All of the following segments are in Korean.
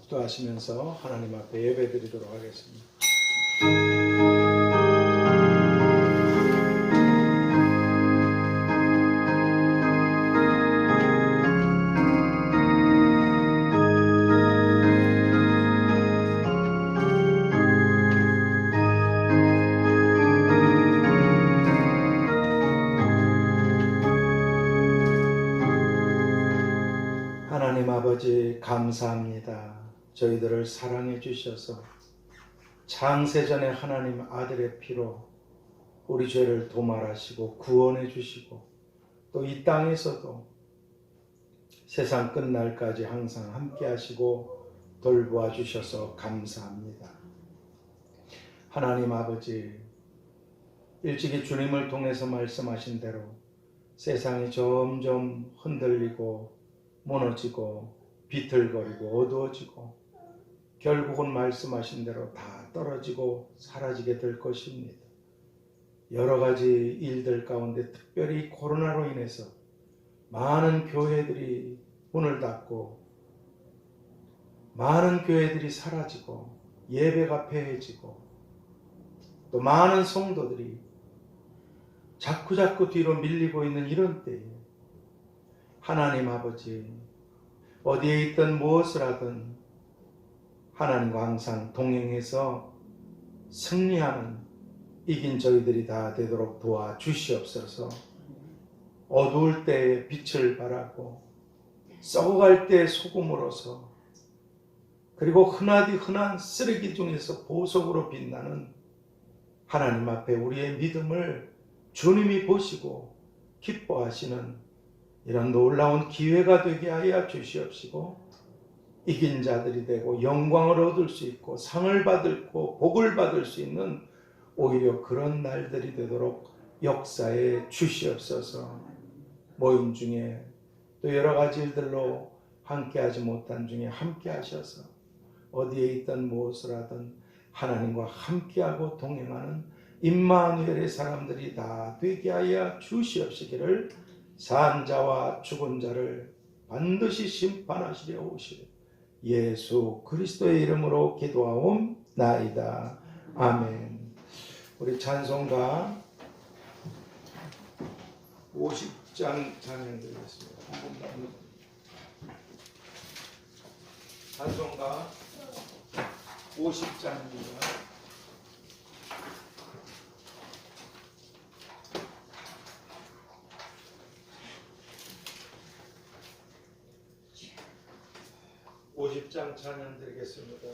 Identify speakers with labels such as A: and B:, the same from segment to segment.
A: 묵도하시면서 하나님 앞에 예배드리도록 하겠습니다. 하나님 아버지 감사합니다. 저희들을 사랑해 주셔서 창세전에 하나님 아들의 피로 우리 죄를 도말하시고 구원해 주시고 또 이 땅에서도 세상 끝날까지 항상 함께 하시고 돌보아 주셔서 감사합니다. 하나님 아버지, 일찍이 주님을 통해서 말씀하신 대로 세상이 점점 흔들리고 무너지고 비틀거리고 어두워지고 결국은 말씀하신 대로 다 떨어지고 사라지게 될 것입니다. 여러 가지 일들 가운데 특별히 코로나로 인해서 많은 교회들이 문을 닫고 많은 교회들이 사라지고 예배가 폐해지고 또 많은 성도들이 자꾸자꾸 뒤로 밀리고 있는 이런 때에 하나님 아버지, 어디에 있든 무엇을 하든 하나님과 항상 동행해서 승리하는 이긴 저희들이 다 되도록 도와주시옵소서. 어두울 때에 빛을 발하고 썩어갈 때 소금으로서 그리고 흔한 쓰레기 중에서 보석으로 빛나는 하나님 앞에 우리의 믿음을 주님이 보시고 기뻐하시는 이런 놀라운 기회가 되게 하여 주시옵시고 이긴 자들이 되고 영광을 얻을 수 있고 상을 받고 복을 받을 수 있는 오히려 그런 날들이 되도록 역사에 주시옵소서. 모임 중에 또 여러 가지 일들로 함께하지 못한 중에 함께 하셔서 어디에 있든 무엇을 하든 하나님과 함께하고 동행하는 임마누엘의 사람들이 다 되게 하여 주시옵시기를 산 자와 죽은 자를 반드시 심판하시려 오시리 예수 그리스도의 이름으로 기도하옵나이다. 아멘. 우리 찬송가 50장 찬양 드리겠습니다. 찬송가 50장입니다. 장 찬양 드리겠습니다.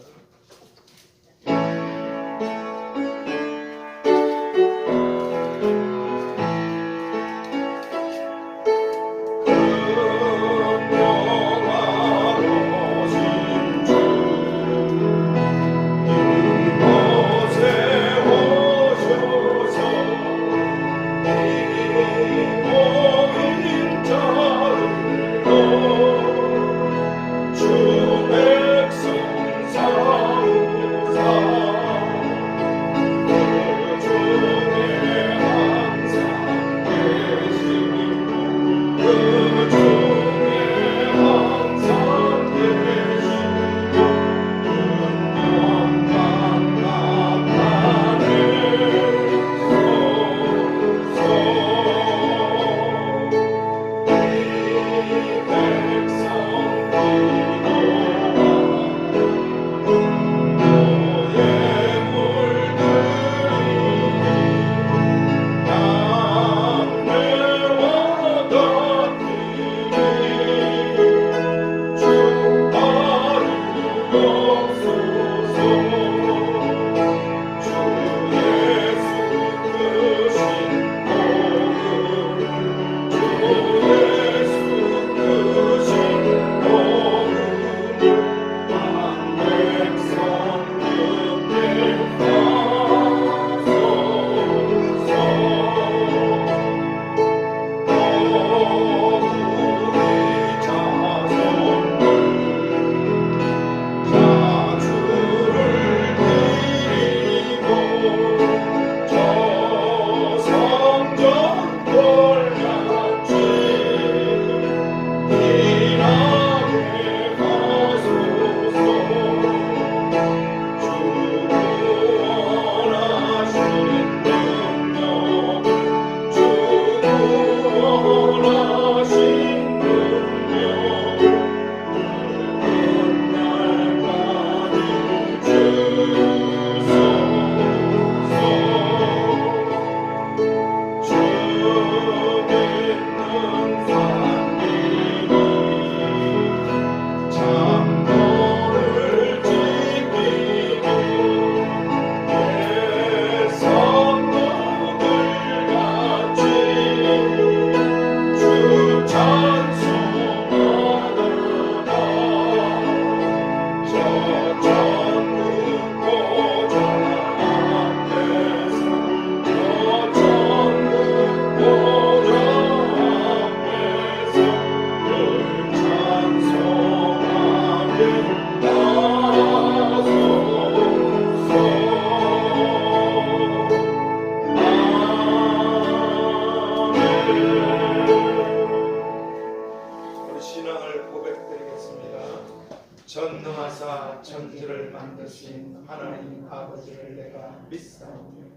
A: 전능하사 천지를 만드신 하나님 아버지를 내가 믿사오니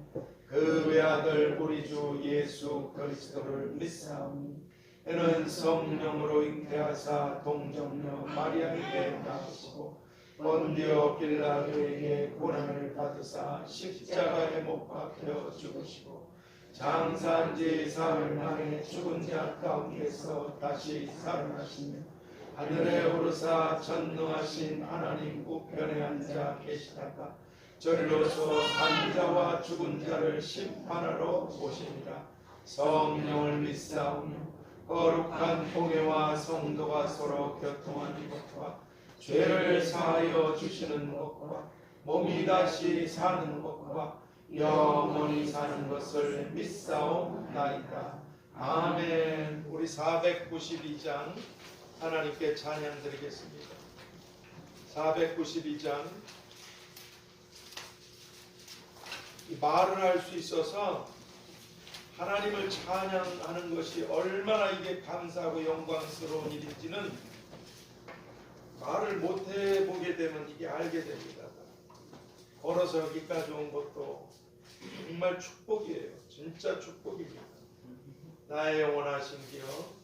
A: 그 외아들 우리 주 예수 그리스도를 믿사오니 이는 성령으로 잉태하사 동정녀 마리아에게 낳으시고 본디오 빌라도에게 고난을 받으사 십자가에 못 박혀 죽으시고 장사한 지 사흘 만에 죽은 자 가운데서 다시 살아나시며 하늘에 오르사 전능하신 하나님 우편에 앉아 계시다가 저리로서 산자와 죽은 자를 심판하러 오시니라. 성령을 믿사오니 거룩한 공회와 성도가 서로 교통하는 것과 죄를 사하여 주시는 것과 몸이 다시 사는 것과 영원히 사는 것을 믿사옵나이다. 아멘. 우리 492장 하나님께 찬양 드리겠습니다. 492장 말을 할 수 있어서 하나님을 찬양하는 것이 얼마나 이게 감사하고 영광스러운 일인지는 말을 못해 보게 되면 이게 알게 됩니다. 걸어서 여기까지 온 것도 정말 축복이에요. 진짜 축복입니다. 나의 영원하신 기여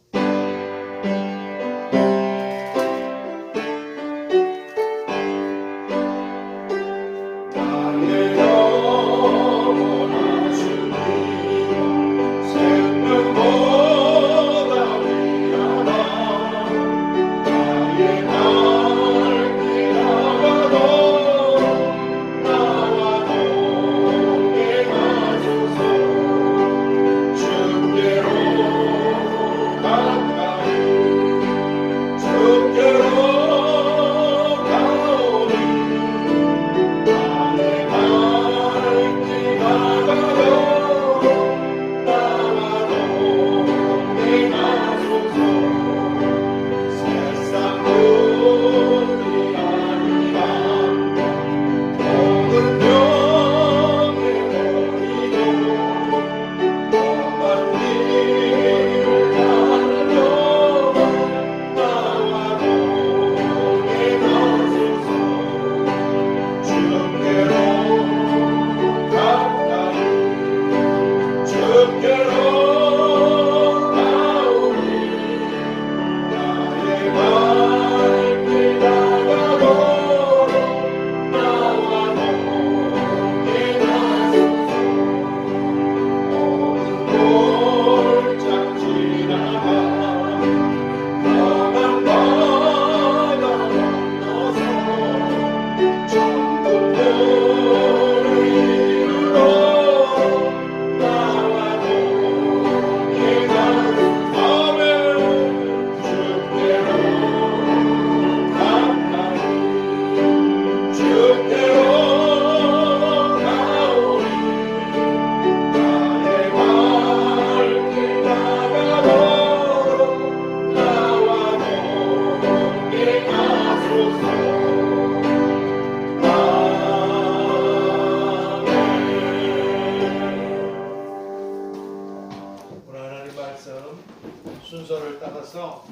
A: 순서를 따라서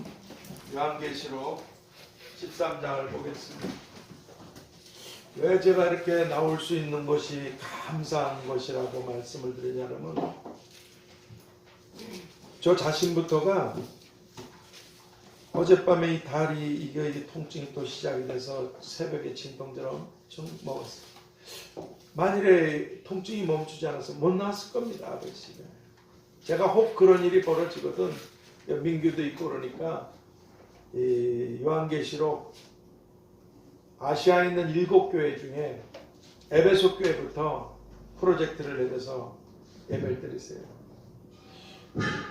A: 요한계시록 13장을 보겠습니다. 왜 제가 이렇게 나올 수 있는 것이 감사한 것이라고 말씀을 드리냐면 저 자신부터가 어젯밤에 이 다리 이게 통증이 또 시작이 돼서 새벽에 진통처럼 좀 먹었어요. 만일에 통증이 멈추지 않아서 못 나왔을 겁니다. 아버지가. 제가 혹 그런 일이 벌어지거든. 민규도 있고 그러니까 이 요한계시록 아시아에 있는 7교회 중에 에베소 교회부터 프로젝트를 내려서 예배를 드리세요.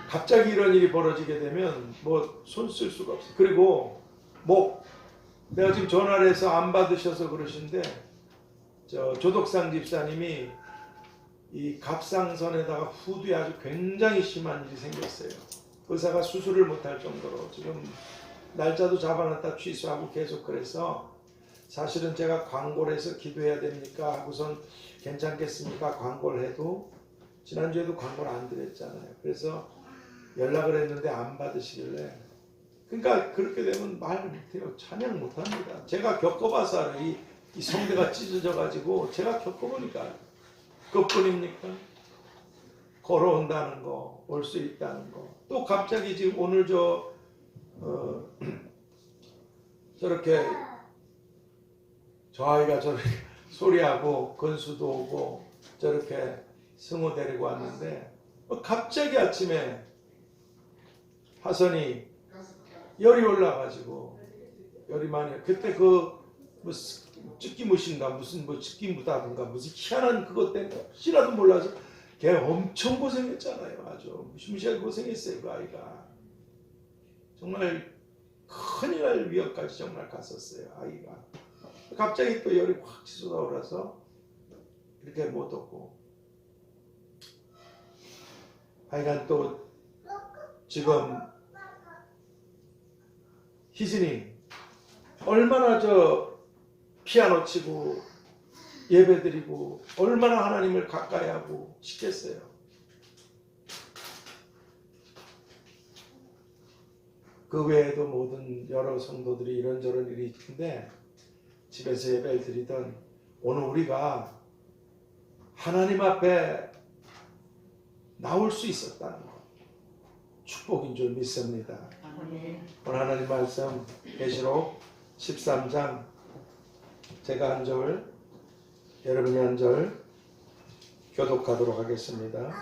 A: 갑자기 이런 일이 벌어지게 되면 뭐 손 쓸 수가 없어요. 그리고 목 내가 지금 전화를 해서 안 받으셔서 그러신데 저 조덕상 집사님이 이 갑상선에다가 후두에 아주 굉장히 심한 일이 생겼어요. 의사가 수술을 못할 정도로 지금 날짜도 잡아놨다 취소하고 계속 그래서 사실은 제가 광고를 해서 기도해야 됩니까 하고선 괜찮겠습니까 광고를 해도 지난주에도 광고를 안 드렸잖아요. 그래서 연락을 했는데 안 받으시길래 그러니까 그렇게 되면 말 못해요. 찬양 못합니다. 제가 겪어봐서 알아요. 이 성대가 찢어져 가지고 제가 겪어보니까 그것뿐입니까? 걸어온다는 거, 올 수 있다는 거. 또 갑자기 지금 오늘 저렇게 저 아이가 저렇게 소리하고 건수도 오고 저렇게 승우 데리고 왔는데 갑자기 아침에 하선이 열이 올라가지고 열이 많이 그때 뭐 ጭ기무신가 무슨 뭐 ጭ기무다든가 무슨 희한한 그것 때문에 혹시라도 몰라서 걔 엄청 고생했잖아요. 아주 무시무시하게 고생했어요. 그 아이가 정말 큰일 날 위협까지 정말 갔었어요. 아이가 갑자기 또 열이 확 쏟아오라서 이렇게 못 얻고 하여간 또 지금 희진이 얼마나 피아노 치고 예배드리고 얼마나 하나님을 가까이 하고 싶겠어요. 그 외에도 모든 여러 성도들이 이런저런 일이 있는데 집에서 예배를 드리던 오늘 우리가 하나님 앞에 나올 수 있었다는 것 축복인 줄 믿습니다. 오늘 하나님 말씀 계시록 13장 제가 한 절 여러분이 한 절 교독하도록 하겠습니다.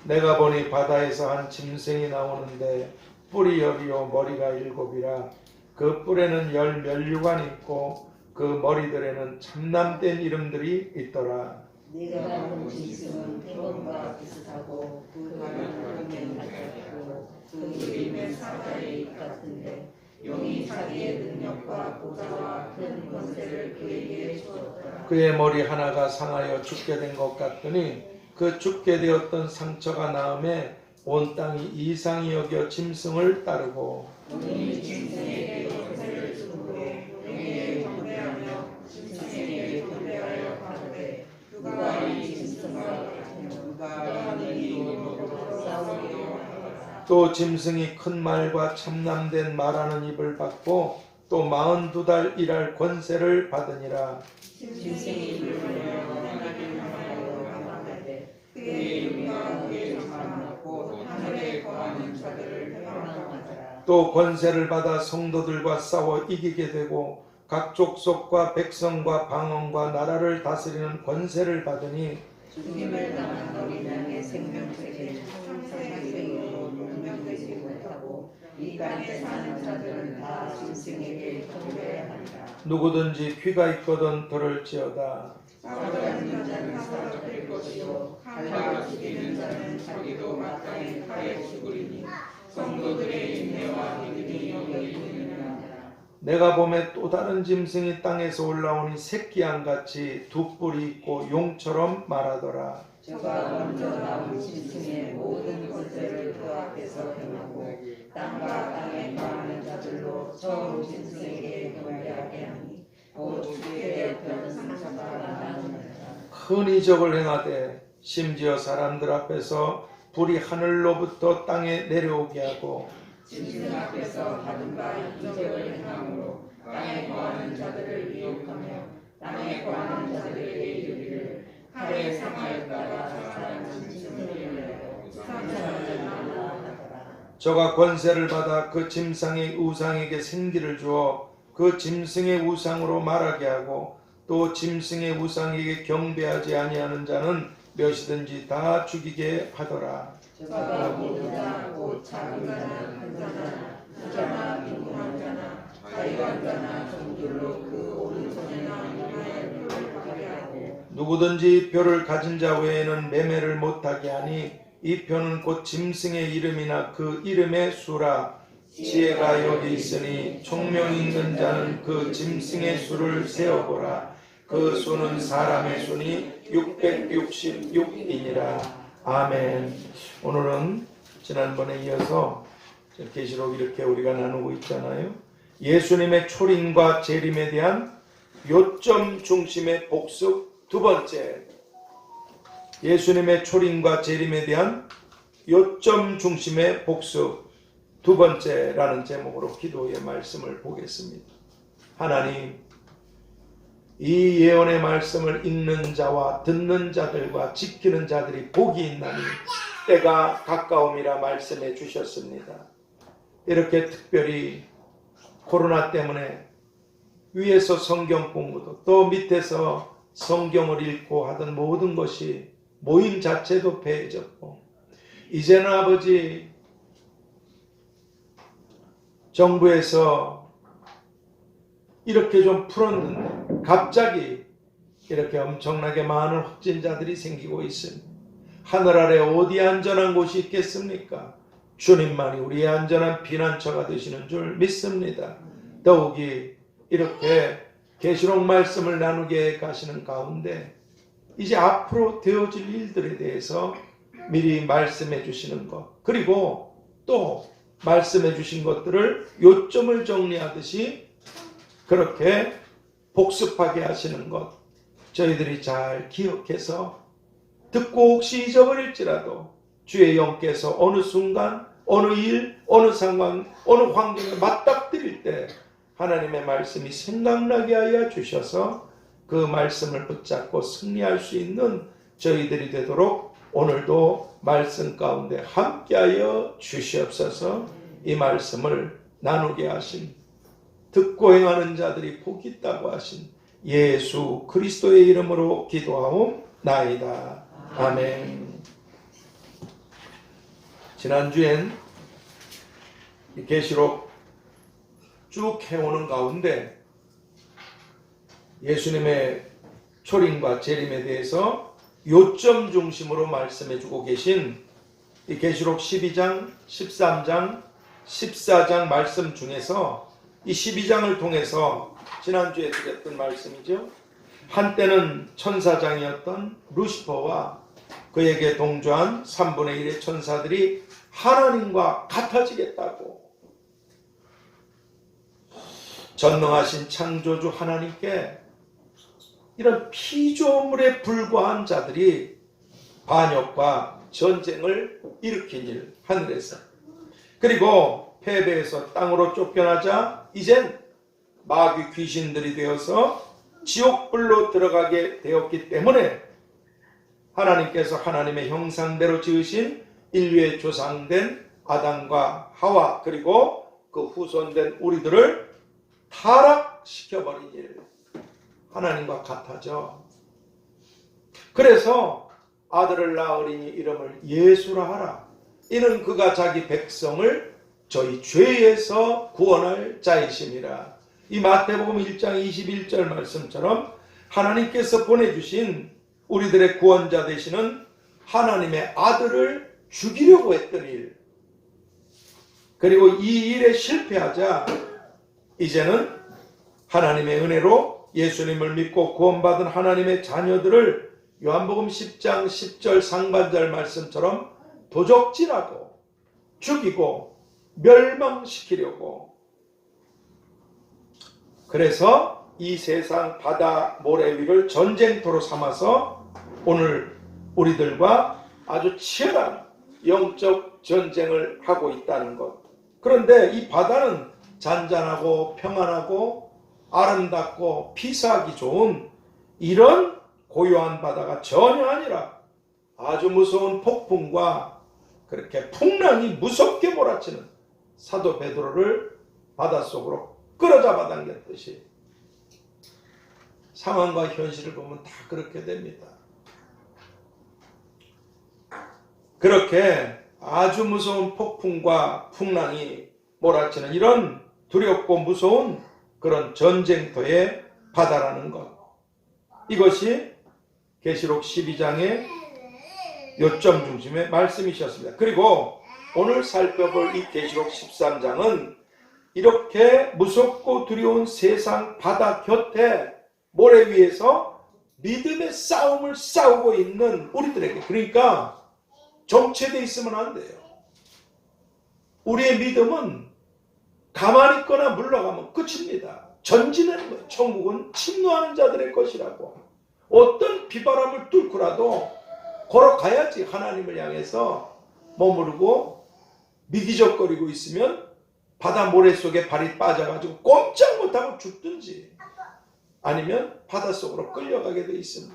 A: 내가 보니 바다에서 한 짐승이 나오는데 뿔이 10이요 머리가 7이라 그 뿔에는 10 면류관이 있고 그 머리들에는 참남된 이름들이 있더라.
B: 네가 본 짐승은 태범과 비슷하고 그 발은 같았고 그 이름은 사자의 입 같은데 용이 자기의 능력과 보좌와 큰 권세를 그에게 주었더라.
A: 그의 머리 하나가 상하여 죽게 된 것 같더니 그 죽게 되었던 상처가 나음에 온 땅이 이상히 여겨 짐승을 따르고
B: 용이 짐승에게 권세를 주므로 용에게 경배하며 짐승에게 경배하여 가로되 누가 이 짐승과 같으며 누가 이 용으로 싸우리요 하더라.
A: 또 짐승이 큰 말과 참남된 말하는 입을 받고 또 42달 일할 권세를 받으니라.
B: 짐승이 입을 열며 하나님을 향하여 말하되 그의 이름과 그의 정함 곧 하늘에 거하는 자들을 평안하더라.
A: 또 권세를 받아 성도들과 싸워 이기게 되고 각 족속과 백성과 방언과 나라를 다스리는 권세를 받으니
B: 죽임을 당한 어린 양의 생명책에 상생으로 명령되지 못하고 이 땅에 사는 자들은 다 짐승에게 경배하리라.
A: 누구든지 귀가 있거든 들을지어다.
B: 싸우려는 자는 사로잡힐 것이요 칼로 죽이는 자는 자기도 마땅히 칼에 죽으리니 성도들의 인내와 믿음이 여기 있느니라.
A: 내가 보매 또 다른 짐승이 땅에서 올라오니 새끼양같이 두 뿔이 있고 용처럼 말하더라.
B: 저가 먼저 나온 짐승의 모든 권세를 그 앞에서 행하고 땅과 땅에 거하는 자들로 처음 짐승에게 경배하게 하니 곧 죽게 되었던 상처가 나느니라.
A: 큰 이적을 행하되 심지어 사람들 앞에서 불이 하늘로부터 땅에 내려오게 하고
B: 짐승 앞에서 받은 바 이적을 행함으로 땅에 거하는 자들을 미혹하며 땅에 거하는 자들에게 이르기를 칼에 상하였다가 자살한 짐승을 상처하지 말라 하더라.
A: 저가 권세를 받아 그 짐승의 우상에게 생기를 주어 그 짐승의 우상으로 말하게 하고 또 짐승의 우상에게 경배하지 아니하는 자는 몇이든지 다 죽이게 하더라.
B: 저가 모든 자, 곧 작은 자나 큰 자나 부자나 빈곤한 자나 자유한 자나 종들로 그 오른손이나 이마에 표를 받게 하고
A: 누구든지 표를 가진 자 외에는 매매를 못하게 하니 이 표는 곧 짐승의 이름이나 그 이름의 수라. 지혜가 여기 있으니 총명 있는 자는 그 짐승의 수를 세어보라. 그 수는 사람의 수니 666이니라. 아멘. 오늘은 지난번에 이어서 계시록 이렇게 우리가 나누고 있잖아요. 예수님의 초림과 재림에 대한 요점 중심의 복습 두 번째. 예수님의 초림과 재림에 대한 요점 중심의 복습 두 번째라는 제목으로 기도의 말씀을 보겠습니다. 하나님, 이 예언의 말씀을 읽는 자와 듣는 자들과 지키는 자들이 복이 있나니 때가 가까움이라 말씀해 주셨습니다. 이렇게 특별히 코로나 때문에 위에서 성경 공부도 또 밑에서 성경을 읽고 하던 모든 것이 모임 자체도 폐해졌고, 이제는 아버지 정부에서 이렇게 좀 풀었는데 갑자기 이렇게 엄청나게 많은 확진자들이 생기고 있습니다. 하늘 아래 어디 안전한 곳이 있겠습니까? 주님만이 우리의 안전한 피난처가 되시는 줄 믿습니다. 더욱이 이렇게 계시록 말씀을 나누게 가시는 가운데 이제 앞으로 되어질 일들에 대해서 미리 말씀해 주시는 것, 그리고 또 말씀해 주신 것들을 요점을 정리하듯이 그렇게 복습하게 하시는 것, 저희들이 잘 기억해서 듣고 혹시 잊어버릴지라도 주의 영께서 어느 순간, 어느 일, 어느 상황, 어느 환경에 맞닥뜨릴 때 하나님의 말씀이 생각나게 하여 주셔서 그 말씀을 붙잡고 승리할 수 있는 저희들이 되도록 오늘도 말씀 가운데 함께하여 주시옵소서. 이 말씀을 나누게 하신, 듣고 행하는 자들이 복이 있다고 하신 예수 그리스도의 이름으로 기도하옵나이다. 아멘. 지난주엔 이 계시록 쭉 해오는 가운데 예수님의 초림과 재림에 대해서 요점 중심으로 말씀해주고 계신 이 계시록 12장, 13장, 14장 말씀 중에서 이 12장을 통해서 지난주에 드렸던 말씀이죠. 한때는 천사장이었던 루시퍼와 그에게 동조한 3분의 1의 천사들이 하나님과 같아지겠다고, 전능하신 창조주 하나님께 이런 피조물에 불과한 자들이 반역과 전쟁을 일으킨 일, 하늘에서, 그리고 패배해서 땅으로 쫓겨나자 이젠 마귀 귀신들이 되어서 지옥불로 들어가게 되었기 때문에 하나님께서 하나님의 형상대로 지으신 인류의 조상된 아담과 하와, 그리고 그 후손된 우리들을 타락시켜버린 일, 하나님과 같아져. 그래서 아들을 낳으리니 이름을 예수라 하라. 이는 그가 자기 백성을 저희 죄에서 구원할 자이심이라. 이 마태복음 1장 21절 말씀처럼 하나님께서 보내주신 우리들의 구원자 되시는 하나님의 아들을 죽이려고 했던 일, 그리고 이 일에 실패하자 이제는 하나님의 은혜로 예수님을 믿고 구원받은 하나님의 자녀들을 요한복음 10장 10절 상반절 말씀처럼 도적질하고 죽이고 멸망시키려고, 그래서 이 세상 바다 모래 위를 전쟁터로 삼아서 오늘 우리들과 아주 치열한 영적 전쟁을 하고 있다는 것. 그런데 이 바다는 잔잔하고 평안하고 아름답고 피사하기 좋은 이런 고요한 바다가 전혀 아니라 아주 무서운 폭풍과 그렇게 풍랑이 무섭게 몰아치는 사도 베드로를 바닷속으로 끌어잡아 당겼듯이 상황과 현실을 보면 다 그렇게 됩니다. 그렇게 아주 무서운 폭풍과 풍랑이 몰아치는 이런 두렵고 무서운 그런 전쟁터의 바다라는 것, 이것이 계시록 12장의 요점 중심의 말씀이셨습니다. 그리고 오늘 살펴볼 이 계시록 13장은 이렇게 무섭고 두려운 세상 바다 곁에 모래 위에서 믿음의 싸움을 싸우고 있는 우리들에게, 그러니까 정체되어 있으면 안 돼요. 우리의 믿음은 가만히 있거나 물러가면 끝입니다. 전진하는 거예요. 천국은 침노하는 자들의 것이라고. 어떤 비바람을 뚫고라도 걸어가야지. 하나님을 향해서 머무르고 미기적거리고 있으면 바다 모래 속에 발이 빠져가지고 꼼짝 못하고 죽든지 아니면 바닷속으로 끌려가게 돼 있습니다.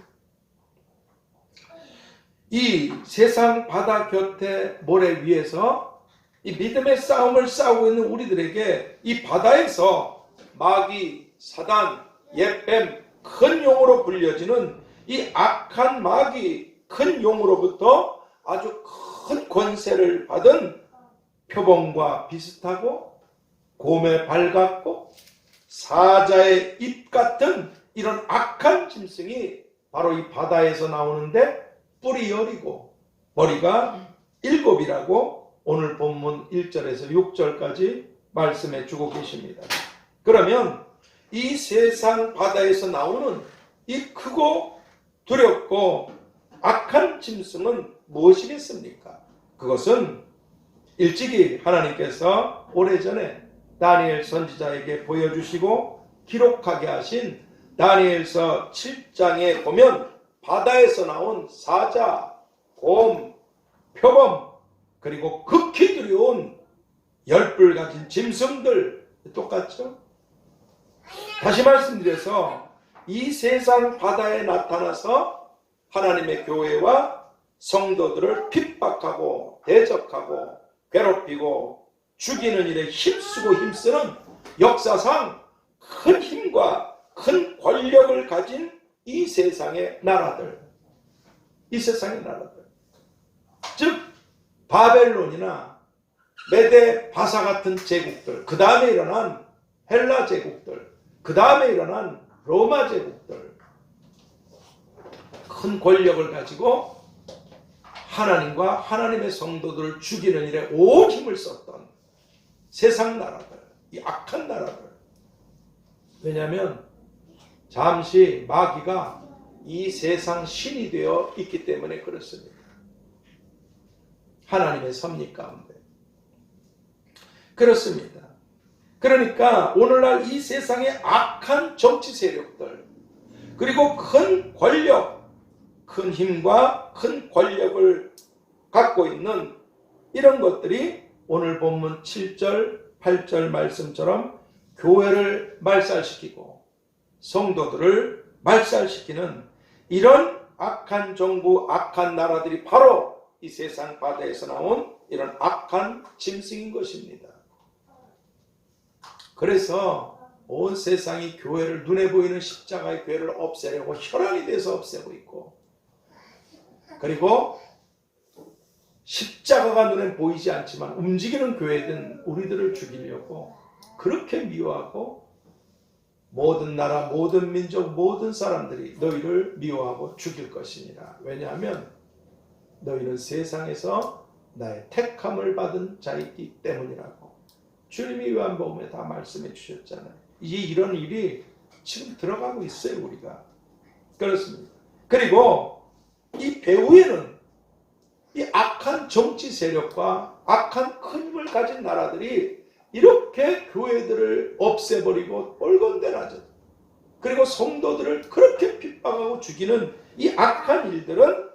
A: 이 세상 바다 곁에 모래 위에서 이 믿음의 싸움을 싸우고 있는 우리들에게 이 바다에서 마귀, 사단, 옛뱀, 큰 용으로 불려지는 이 악한 마귀, 큰 용으로부터 아주 큰 권세를 받은 표범과 비슷하고 곰의 발 같고 사자의 입 같은 이런 악한 짐승이 바로 이 바다에서 나오는데 뿔이 10이고 머리가 7이라고 오늘 본문 1절에서 6절까지 말씀해 주고 계십니다. 그러면 이 세상 바다에서 나오는 이 크고 두렵고 악한 짐승은 무엇이겠습니까? 그것은 일찍이 하나님께서 오래전에 다니엘 선지자에게 보여주시고 기록하게 하신 다니엘서 7장에 보면 바다에서 나온 사자, 곰, 표범, 그리고 극히 두려운 열불 가진 짐승들 똑같죠? 다시 말씀드려서 이 세상 바다에 나타나서 하나님의 교회와 성도들을 핍박하고 대적하고 괴롭히고 죽이는 일에 힘쓰고 힘쓰는 역사상 큰 힘과 큰 권력을 가진 이 세상의 나라들, 이 세상의 나라들, 즉 바벨론이나 메데 바사 같은 제국들, 그 다음에 일어난 헬라 제국들, 그 다음에 일어난 로마 제국들, 큰 권력을 가지고 하나님과 하나님의 성도들을 죽이는 일에 온 힘을 썼던 세상 나라들, 이 악한 나라들. 왜냐하면 잠시 마귀가 이 세상 신이 되어 있기 때문에 그렇습니다. 하나님의 섭리 가운데. 그렇습니다. 그러니까 오늘날 이 세상의 악한 정치 세력들, 그리고 큰 권력, 큰 힘과 큰 권력을 갖고 있는 이런 것들이 오늘 본문 7절, 8절 말씀처럼 교회를 말살시키고 성도들을 말살시키는 이런 악한 정부, 악한 나라들이 바로 이 세상 바다에서 나온 이런 악한 짐승인 것입니다. 그래서 온 세상이 교회를, 눈에 보이는 십자가의 교회를 없애려고 혈안이 돼서 없애고 있고, 그리고 십자가가 눈에 보이지 않지만 움직이는 교회든 우리들을 죽이려고 그렇게 미워하고, 모든 나라, 모든 민족, 모든 사람들이 너희를 미워하고 죽일 것이니라. 왜냐하면 너희는 세상에서 나의 택함을 받은 자이기 때문이라고 주님이 요한복음에 다 말씀해 주셨잖아요. 이런 일이 지금 들어가고 있어요, 우리가. 그렇습니다. 그리고 이 배후에는 이 악한 정치 세력과 악한 큰 힘을 가진 나라들이 이렇게 교회들을 없애버리고 뻘건대라죠. 그리고 성도들을 그렇게 핍박하고 죽이는 이 악한 일들은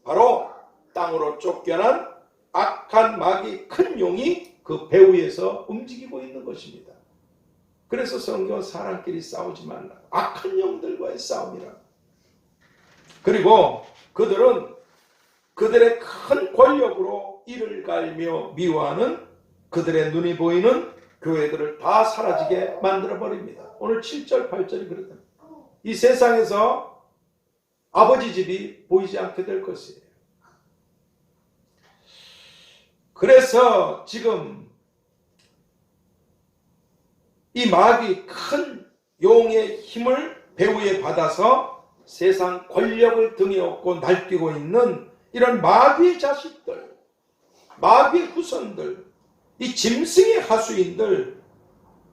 A: 바로 땅으로 쫓겨난 악한 마귀, 큰 용이 그 배후에서 움직이고 있는 것입니다. 그래서 성경은 사람끼리 싸우지 말라, 악한 영들과의 싸움이라. 그리고 그들은 그들의 큰 권력으로 이를 갈며 미워하는 그들의 눈이 보이는 교회들을 다 사라지게 만들어버립니다. 오늘 7절, 8절이 그렇다. 이 세상에서 아버지 집이 보이지 않게 될 것이에요. 그래서 지금 이 마귀, 큰 용의 힘을 배후에 받아서 세상 권력을 등에 업고 날뛰고 있는 이런 마귀의 자식들, 마귀의 후손들, 이 짐승의 하수인들,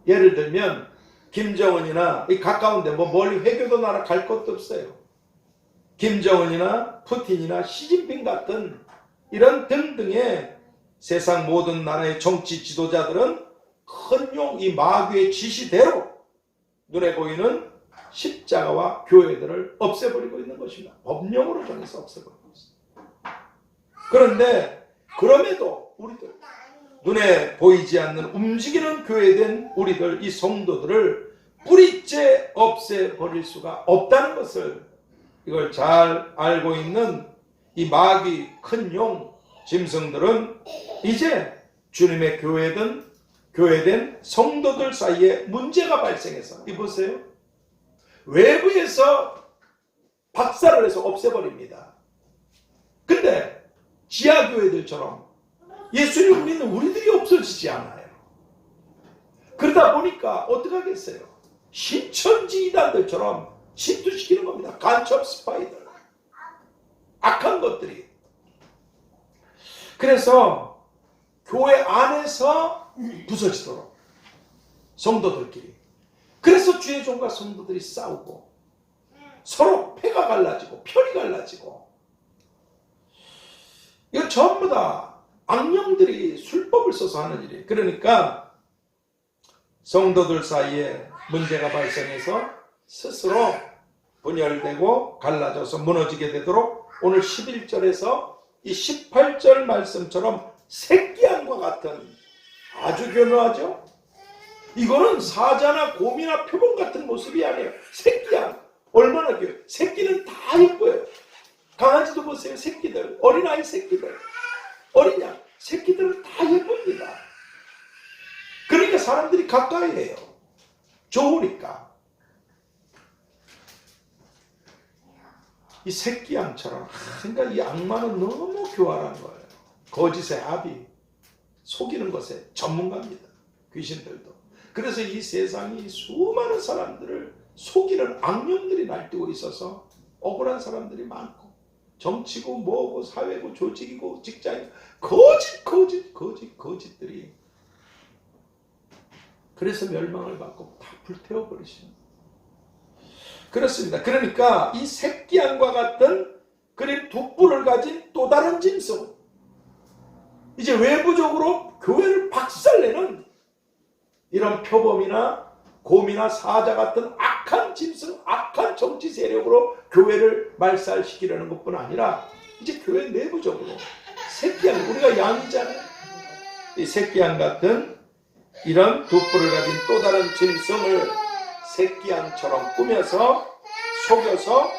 A: 예를 들면 김정은이나 이 가까운데 뭐 멀리 회교도 나라 갈 것도 없어요. 김정은이나 푸틴이나 시진핑 같은 이런 등등의 세상 모든 나라의 정치 지도자들은 헌용 이 마귀의 지시대로 눈에 보이는 십자가와 교회들을 없애버리고 있는 것입니다. 법령으로 정해서 없애버리고 있습니다. 그런데 그럼에도 우리들 눈에 보이지 않는 움직이는 교회된 우리들 이 성도들을 뿌리째 없애버릴 수가 없다는 것을 이걸 잘 알고 있는 이 마귀 큰 용 짐승들은 이제 주님의 교회된 성도들 사이에 문제가 발생해서 보세요. 외부에서 박살을 내서 없애버립니다. 근데 지하교회들처럼 예수님을 믿는 우리들이 없어지지 않아요. 그러다 보니까 어떻게 하겠어요? 신천지 이단들처럼 침투시키는 겁니다. 간첩 스파이들, 악한 것들이. 그래서 교회 안에서 부서지도록 성도들끼리. 그래서 주의 종과 성도들이 싸우고 서로 패가 갈라지고 편이 갈라지고, 이거 전부 다 악령들이 술법을 써서 하는 일이에요. 그러니까 성도들 사이에 문제가 발생해서 스스로 분열되고 갈라져서 무너지게 되도록 오늘 11절에서 이 18절 말씀처럼 새끼양과 같은, 아주 교묘하죠? 이거는 사자나 곰이나 표범 같은 모습이 아니에요. 새끼양. 얼마나 귀여워요. 새끼는 다 예뻐요. 강아지도 보세요. 새끼들, 어린아이 새끼들, 어린 양 새끼들은 다 예쁩니다. 그러니까 사람들이 가까이 해요. 좋으니까. 이 새끼양처럼, 그러니까 이 악마는 너무 교활한 거예요. 거짓의 아비, 속이는 것에 전문가입니다. 귀신들도. 그래서 이 세상이 수많은 사람들을 속이는 악령들이 날뛰고 있어서 억울한 사람들이 많고, 정치고 뭐고 사회고 조직이고 직장이고 거짓들이 그래서 멸망을 받고 다 불태워버리십니다. 그렇습니다. 그러니까 이 새끼양과 같은 그림 두 뿔을 가진 또 다른 짐승, 이제 외부적으로 교회를 박살내는 이런 표범이나 곰이나 사자 같은 악한 짐승, 악한 정치 세력으로 교회를 말살시키려는 것뿐 아니라 이제 교회 내부적으로 새끼양, 우리가 양이잖아요. 이 새끼양 같은 이런 두 뿔을 가진 또 다른 짐승을 새끼양처럼 꾸며서 속여서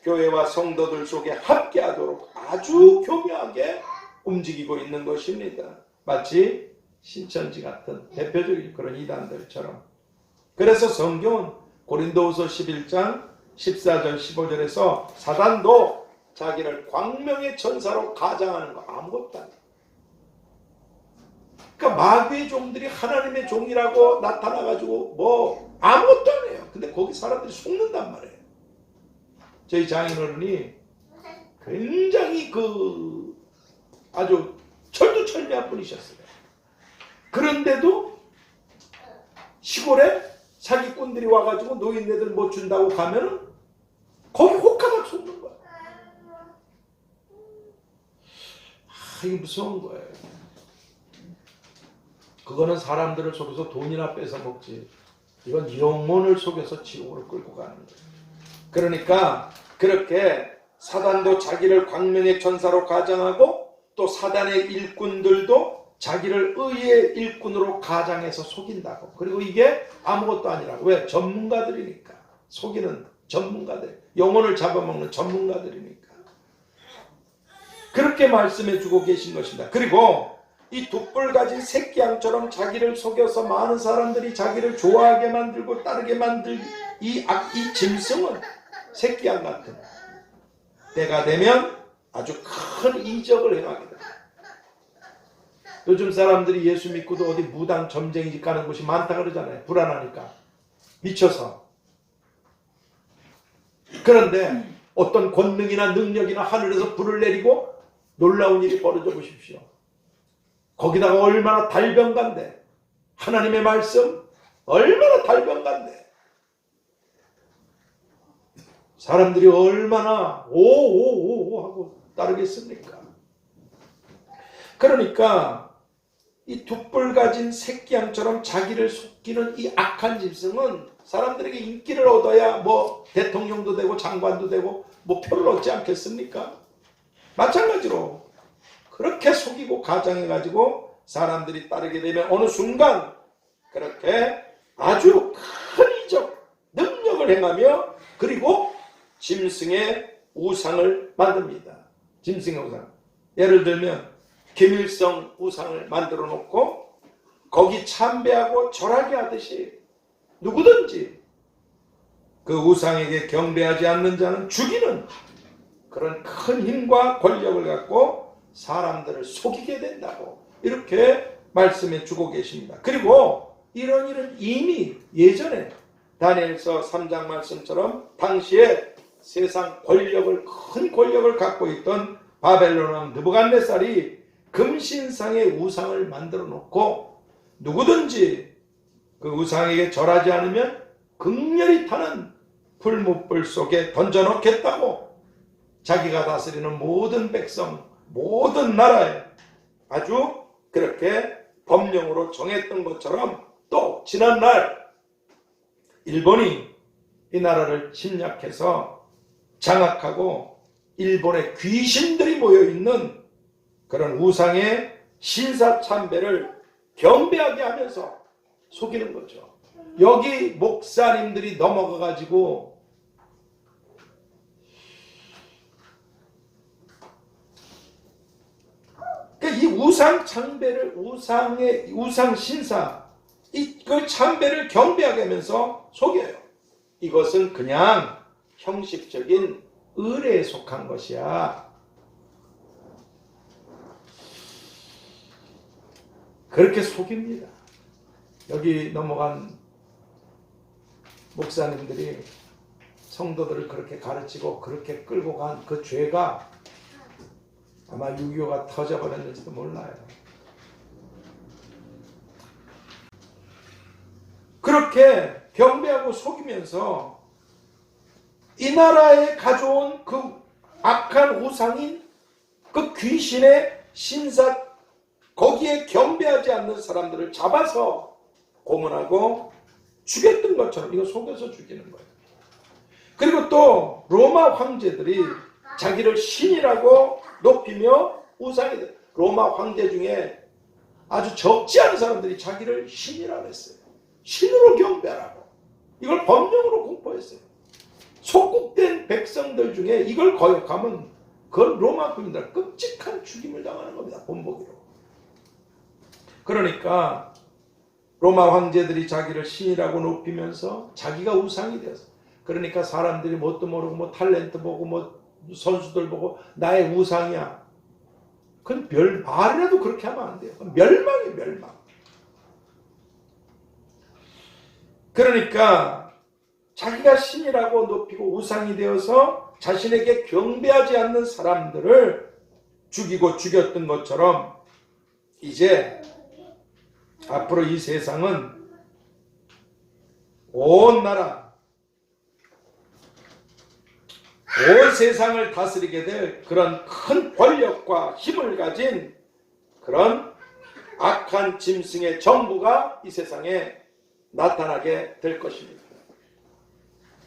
A: 교회와 성도들 속에 함께하도록 아주 교묘하게 움직이고 있는 것입니다. 마치 신천지 같은 대표적인 그런 이단들처럼. 그래서 성경은 고린도후서 11장 14절 15절에서 사단도 자기를 광명의 천사로 가장하는 거 아무것도 아니에요. 그러니까 마귀의 종들이 하나님의 종이라고 나타나가지고 뭐 아무것도 안 해요. 근데 거기 사람들이 속는단 말이에요. 저희 장인어른이 굉장히 아주 철두철미한 분이셨어요. 그런데도 시골에 사기꾼들이 와가지고 노인네들 뭐 준다고 가면은 거기 혹하닥 속는 거야. 이게 무서운 거예요. 그거는 사람들을 속여서 돈이나 뺏어 먹지, 이건 영혼을 속여서 지옥으로 끌고 가는 거예요. 그러니까 그렇게 사단도 자기를 광명의 천사로 가장하고 또 사단의 일꾼들도 자기를 의의 일꾼으로 가장해서 속인다고. 그리고 이게 아무것도 아니라고. 왜? 전문가들이니까. 속이는 전문가들, 영혼을 잡아먹는 전문가들이니까. 그렇게 말씀해 주고 계신 것입니다. 그리고 이 두 뿔 가진 새끼양처럼 자기를 속여서 많은 사람들이 자기를 좋아하게 만들고 따르게 만들 이 짐승은 새끼양 같은, 때가 되면 아주 큰 이적을 행하게 됩니다. 요즘 사람들이 예수 믿고도 어디 무당 점쟁이집 가는 곳이 많다 그러잖아요. 불안하니까. 미쳐서. 그런데 어떤 권능이나 능력이나 하늘에서 불을 내리고 놀라운 일이 벌어져 보십시오. 거기다가 얼마나 달변가인데, 하나님의 말씀 얼마나 달변가인데, 사람들이 얼마나 오오오 하고 따르겠습니까? 그러니까 이 두 뿔 가진 새끼양처럼 자기를 속이는 이 악한 짐승은 사람들에게 인기를 얻어야 뭐 대통령도 되고 장관도 되고 뭐 표를 얻지 않겠습니까? 마찬가지로 그렇게 속이고 가장해가지고 사람들이 따르게 되면 어느 순간 그렇게 아주 큰 이적 능력을 행하며 그리고 짐승의 우상을 만듭니다. 짐승의 우상. 예를 들면 김일성 우상을 만들어 놓고 거기 참배하고 절하게 하듯이 누구든지 그 우상에게 경배하지 않는 자는 죽이는 그런 큰 힘과 권력을 갖고 사람들을 속이게 된다고 이렇게 말씀해 주고 계십니다. 그리고 이런 일은 이미 예전에 다니엘서 3장 말씀처럼 당시에 세상 권력을 큰 권력을 갖고 있던 바벨론 왕 느부갓네살이 금신상의 우상을 만들어 놓고 누구든지 그 우상에게 절하지 않으면 극렬히 타는 불못불 속에 던져넣겠다고 자기가 다스리는 모든 백성, 모든 나라에 아주 그렇게 법령으로 정했던 것처럼 또 지난날 일본이 이 나라를 침략해서 장악하고 일본의 귀신들이 모여있는 그런 우상의 신사참배를 경배하게 하면서 속이는 거죠. 여기 목사님들이 넘어가가지고 이 우상 참배를 우상 신사 이걸 참배를 경배하게 하면서 속여요. 이것은 그냥 형식적인 의례에 속한 것이야. 그렇게 속입니다. 여기 넘어간 목사님들이 성도들을 그렇게 가르치고 그렇게 끌고 간 그 죄가 아마 6.25가 터져버렸는지도 몰라요. 그렇게 경배하고 속이면서 이 나라에 가져온 그 악한 우상인 그 귀신의 신사 거기에 경배하지 않는 사람들을 잡아서 고문하고 죽였던 것처럼 이거 속여서 죽이는 거예요. 그리고 또 로마 황제들이 자기를 신이라고 높이며 우상이 돼. 로마 황제 중에 아주 적지 않은 사람들이 자기를 신이라고 했어요. 신으로 경배하라고. 이걸 법령으로 공포했어요. 속국된 백성들 중에 이걸 거역하면 그건 로마 군인들 끔찍한 죽임을 당하는 겁니다. 본보기로. 그러니까 로마 황제들이 자기를 신이라고 높이면서 자기가 우상이 되어서 그러니까 사람들이 뭣도 모르고 뭐 탤런트 보고 뭐 선수들 보고 나의 우상이야. 그건 말이라도 그렇게 하면 안 돼요. 멸망이에요. 멸망. 그러니까 자기가 신이라고 높이고 우상이 되어서 자신에게 경배하지 않는 사람들을 죽이고 죽였던 것처럼 이제 앞으로 이 세상은 온 나라, 온 세상을 다스리게 될 그런 큰 권력과 힘을 가진 그런 악한 짐승의 정부가 이 세상에 나타나게 될 것입니다.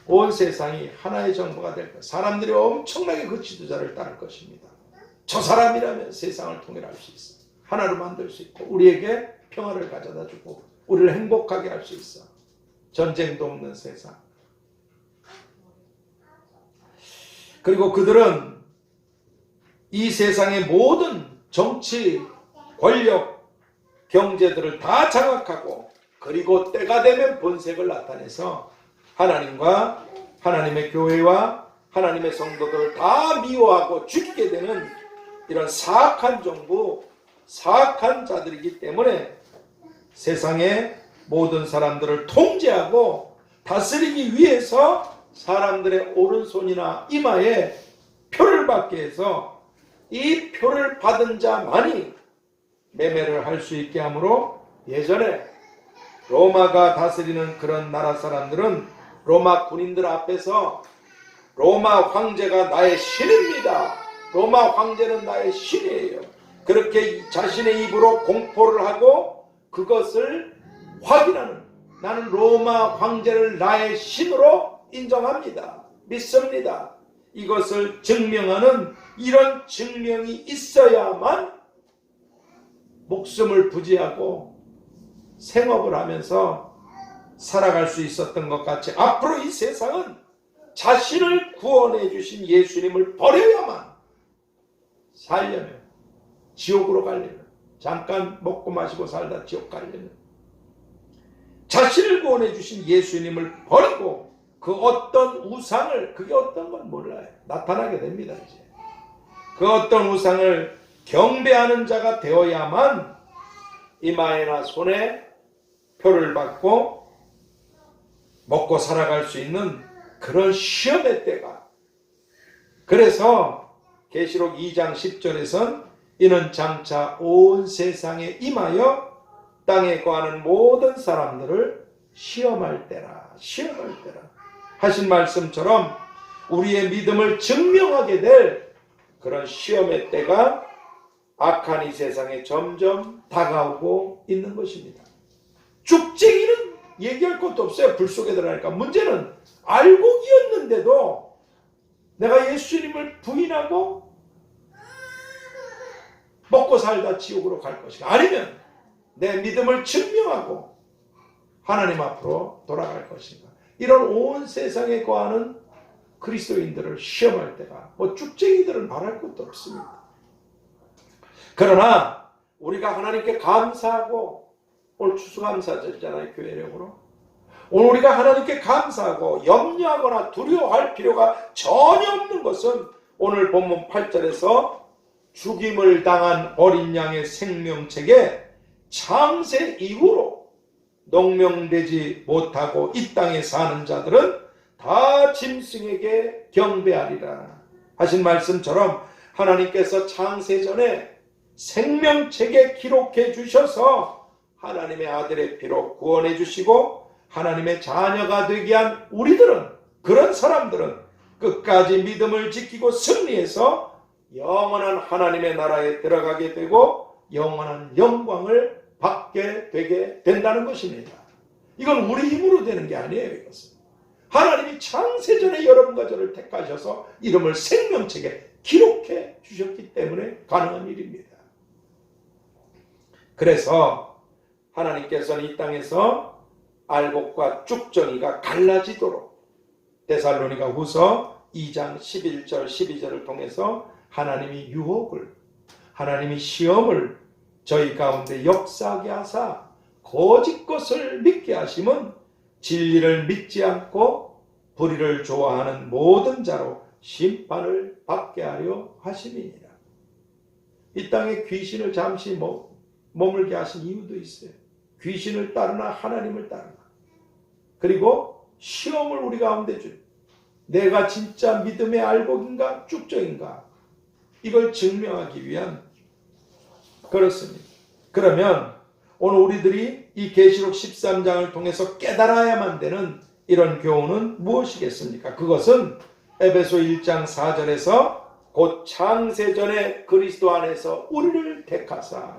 A: 온 세상이 하나의 정부가 될 것입니다. 사람들이 엄청나게 그 지도자를 따를 것입니다. 저 사람이라면 세상을 통일할 수 있어. 하나로 만들 수 있고 우리에게 평화를 가져다 주고 우리를 행복하게 할 수 있어. 전쟁도 없는 세상. 그리고 그들은 이 세상의 모든 정치, 권력, 경제들을 다 장악하고 그리고 때가 되면 본색을 나타내서 하나님과 하나님의 교회와 하나님의 성도들을 다 미워하고 죽이게 되는 이런 사악한 정부, 사악한 자들이기 때문에 세상의 모든 사람들을 통제하고 다스리기 위해서 사람들의 오른손이나 이마에 표를 받게 해서 이 표를 받은 자만이 매매를 할 수 있게 하므로 예전에 로마가 다스리는 그런 나라 사람들은 로마 군인들 앞에서 로마 황제가 나의 신입니다. 로마 황제는 나의 신이에요. 그렇게 자신의 입으로 공포를 하고 그것을 확인하는, 나는 로마 황제를 나의 신으로 인정합니다. 믿습니다. 이것을 증명하는 이런 증명이 있어야만 목숨을 부지하고 생업을 하면서 살아갈 수 있었던 것 같이 앞으로 이 세상은 자신을 구원해 주신 예수님을 버려야만 살려면, 지옥으로 가려면, 잠깐 먹고 마시고 살다 지옥 가려면 자신을 구원해 주신 예수님을 버리고 그 어떤 우상을, 그게 어떤 건 몰라요. 나타나게 됩니다. 이제 그 어떤 우상을 경배하는 자가 되어야만 이마에나 손에 표를 받고 먹고 살아갈 수 있는 그런 시험의 때가. 그래서 계시록 2장 10절에선 이는 장차 온 세상에 임하여 땅에 거하는 모든 사람들을 시험할 때라, 시험할 때라 하신 말씀처럼 우리의 믿음을 증명하게 될 그런 시험의 때가 악한 이 세상에 점점 다가오고 있는 것입니다. 쭉쟁이는 얘기할 것도 없어요. 불 속에 들어가니까. 문제는 알곡이었는데도 내가 예수님을 부인하고 먹고 살다 지옥으로 갈 것인가, 아니면 내 믿음을 증명하고 하나님 앞으로 돌아갈 것인가. 이런 온 세상에 거하는 그리스도인들을 시험할 때가, 뭐 쭉쟁이들은 말할 것도 없습니다. 그러나 우리가 하나님께 감사하고, 오늘 추수감사절이잖아요, 교회력으로. 오늘 우리가 하나님께 감사하고 염려하거나 두려워할 필요가 전혀 없는 것은 오늘 본문 8절에서 죽임을 당한 어린 양의 생명책에 창세 이후로 농명되지 못하고 이 땅에 사는 자들은 다 짐승에게 경배하리라 하신 말씀처럼 하나님께서 창세전에 생명책에 기록해 주셔서 하나님의 아들의 피로 구원해 주시고 하나님의 자녀가 되게 한 우리들은, 그런 사람들은 끝까지 믿음을 지키고 승리해서 영원한 하나님의 나라에 들어가게 되고 영원한 영광을 받게 되게 된다는 것입니다. 이건 우리 힘으로 되는 게 아니에요. 이것은 하나님이 창세전에 여러분과 저를 택하셔서 이름을 생명책에 기록해 주셨기 때문에 가능한 일입니다. 그래서 하나님께서는 이 땅에서 알곡과 쭉정이가 갈라지도록 데살로니가 후서 2장 11절 12절을 통해서 하나님이 유혹을, 하나님이 시험을 저희 가운데 역사하게 하사 거짓 것을 믿게 하심은 진리를 믿지 않고 불의를 좋아하는 모든 자로 심판을 받게 하려 하심이니라. 이 땅에 귀신을 잠시 머물게 하신 이유도 있어요. 귀신을 따르나 하나님을 따르나. 그리고 시험을 우리 가운데 준, 내가 진짜 믿음의 알곡인가 쭉정인가, 이걸 증명하기 위한, 그렇습니다. 그러면 오늘 우리들이 이 계시록 13장을 통해서 깨달아야만 되는 이런 교훈은 무엇이겠습니까? 그것은 에베소 1장 4절에서 곧 창세전에 그리스도 안에서 우리를 택하사,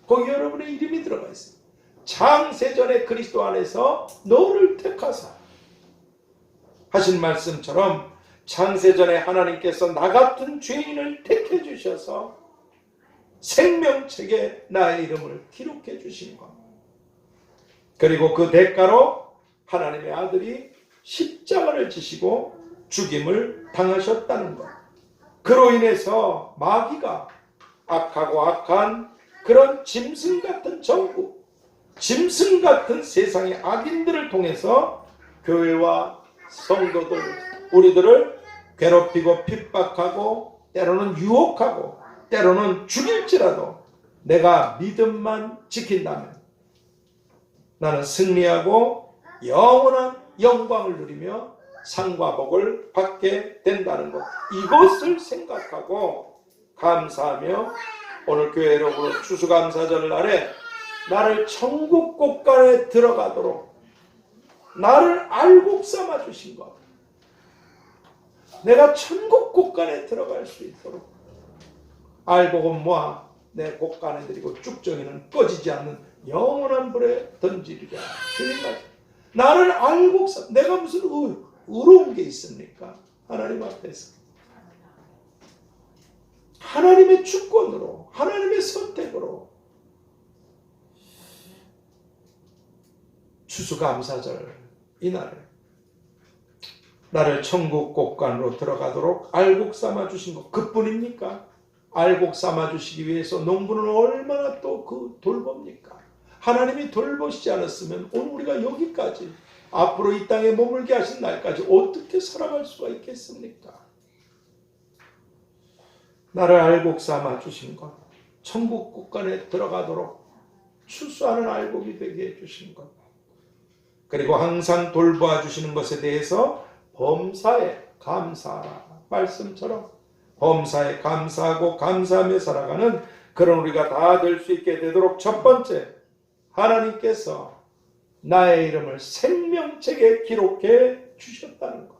A: 거기 여러분의 이름이 들어가 있습니다. 창세전에 그리스도 안에서 너를 택하사 하신 말씀처럼 창세전에 하나님께서 나 같은 죄인을 택해 주셔서 생명책에 나의 이름을 기록해 주신 것, 그리고 그 대가로 하나님의 아들이 십자가를 지시고 죽임을 당하셨다는 것, 그로 인해서 마귀가 악하고 악한 그런 짐승 같은 정부, 짐승 같은 세상의 악인들을 통해서 교회와 성도들, 우리들을 괴롭히고 핍박하고 때로는 유혹하고 때로는 죽일지라도 내가 믿음만 지킨다면 나는 승리하고 영원한 영광을 누리며 상과 복을 받게 된다는 것, 이것을 생각하고 감사하며 오늘 교회로 추수감사절 날에 나를 천국 곳간에 들어가도록 나를 알곡 삼아 주신 것, 내가 천국 곳간에 들어갈 수 있도록 알곡은 모아 내 곳간에 들이고 쭉정이는 꺼지지 않는 영원한 불에 던지리라. 주님 말씀. 나를 알곡 삼아, 내가 무슨 의로운 게 있습니까? 하나님 앞에서 하나님의 주권으로, 하나님의 선택으로 추수감사절 이날에 나를 천국 곳간으로 들어가도록 알곡 삼아 주신 것 그뿐입니까? 알곡 삼아 주시기 위해서 농부는 얼마나 또 그 돌봅니까? 하나님이 돌보시지 않았으면 오늘 우리가 여기까지 앞으로 이 땅에 머물게 하신 날까지 어떻게 살아갈 수가 있겠습니까? 나를 알곡 삼아 주신 것, 천국 곳간에 들어가도록 추수하는 알곡이 되게 해주신 것, 그리고 항상 돌보아 주시는 것에 대해서 범사에 감사하라. 말씀처럼 범사에 감사하고 감사하며 살아가는 그런 우리가 다 될 수 있게 되도록 첫 번째, 하나님께서 나의 이름을 생명책에 기록해 주셨다는 것.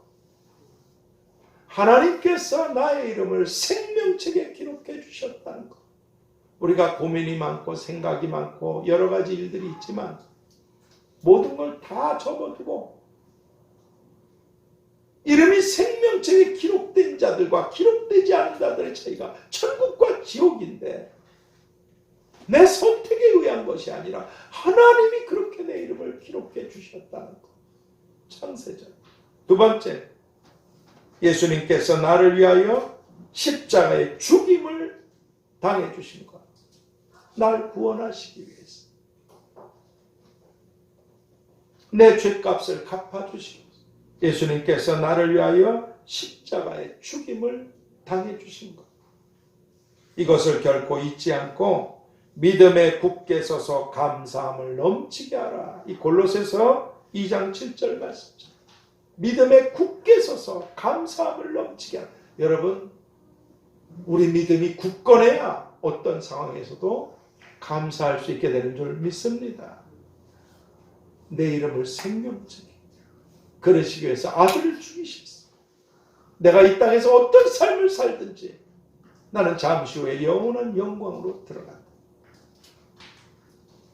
A: 하나님께서 나의 이름을 생명책에 기록해 주셨다는 것. 우리가 고민이 많고 생각이 많고 여러 가지 일들이 있지만 모든 걸 다 접어두고 이름이 생명책에 기록된 자들과 기록되지 않은 자들의 차이가 천국과 지옥인데, 내 선택에 의한 것이 아니라 하나님이 그렇게 내 이름을 기록해 주셨다는 것. 창세전. 두 번째, 예수님께서 나를 위하여 십자가의 죽임을 당해 주신 것. 날 구원하시기 위해서. 내 죄값을 갚아주시고 예수님께서 나를 위하여 십자가의 죽임을 당해 주신 것. 이것을 결코 잊지 않고 믿음에 굳게 서서 감사함을 넘치게 하라. 이 골로새서 2장 7절 말씀입니다. 믿음에 굳게 서서 감사함을 넘치게 하라. 여러분, 우리 믿음이 굳건해야 어떤 상황에서도 감사할 수 있게 되는 줄 믿습니다. 내 이름을 생명책에 그러시기 위해서 아들을 죽이셨어. 내가 이 땅에서 어떤 삶을 살든지 나는 잠시 후에 영원한 영광으로 들어간다.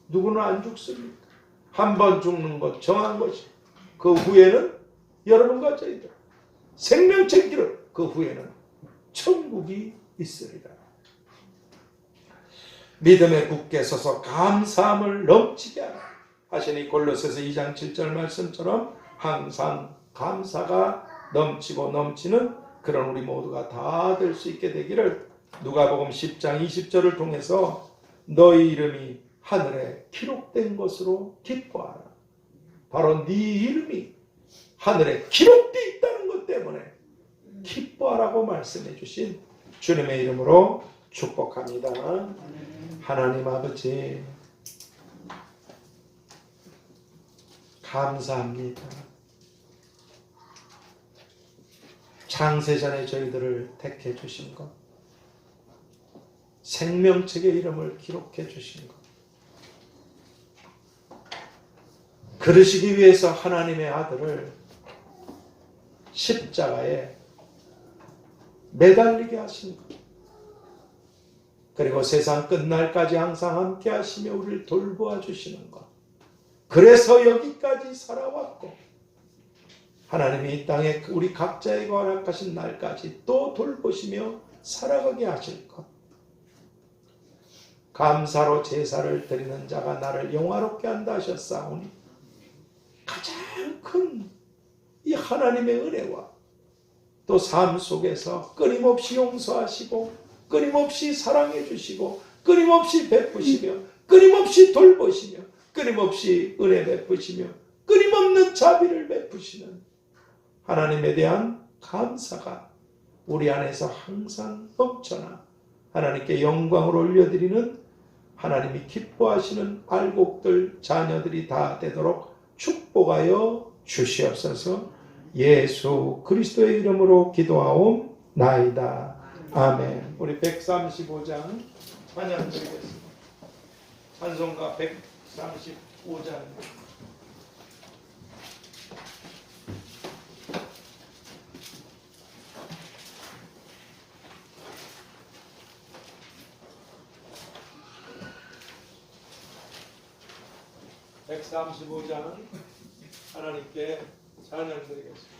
A: 누구는 안 죽습니까? 한 번 죽는 것 정한 것이, 그 후에는 여러분과 저희들 생명책 기록, 그 후에는 천국이 있으리라. 믿음에 굳게 서서 감사함을 넘치게 하라 하시니 골로새서 2장 7절 말씀처럼 항상 감사가 넘치고 넘치는 그런 우리 모두가 다 될 수 있게 되기를 누가복음 10장 20절을 통해서 너희 이름이 하늘에 기록된 것으로 기뻐하라. 바로 네 이름이 하늘에 기록되어 있다는 것 때문에 기뻐하라고 말씀해 주신 주님의 이름으로 축복합니다. 하나님 아버지, 감사합니다. 창세전에 저희들을 택해 주신 것, 생명책의 이름을 기록해 주신 것, 그러시기 위해서 하나님의 아들을 십자가에 매달리게 하신 것, 그리고 세상 끝날까지 항상 함께 하시며 우리를 돌보아 주시는 것, 그래서 여기까지 살아왔고 하나님이 이 땅에 우리 각자에게 허락하신 날까지 또 돌보시며 살아가게 하실 것, 감사로 제사를 드리는 자가 나를 영화롭게 한다 하셨사오니 가장 큰 이 하나님의 은혜와 또 삶 속에서 끊임없이 용서하시고 끊임없이 사랑해 주시고 끊임없이 베푸시며 끊임없이 돌보시며 끊임없이 은혜 베푸시며 끊임없는 자비를 베푸시는 하나님에 대한 감사가 우리 안에서 항상 넘쳐나 하나님께 영광을 올려드리는, 하나님이 기뻐하시는 알곡들 자녀들이 다 되도록 축복하여 주시옵소서. 예수 그리스도의 이름으로 기도하옵나이다. 아멘. 우리 135장 찬양 드리겠습니다. 찬송가 135장. (135장) 하나님께 찬양 드리겠습니다.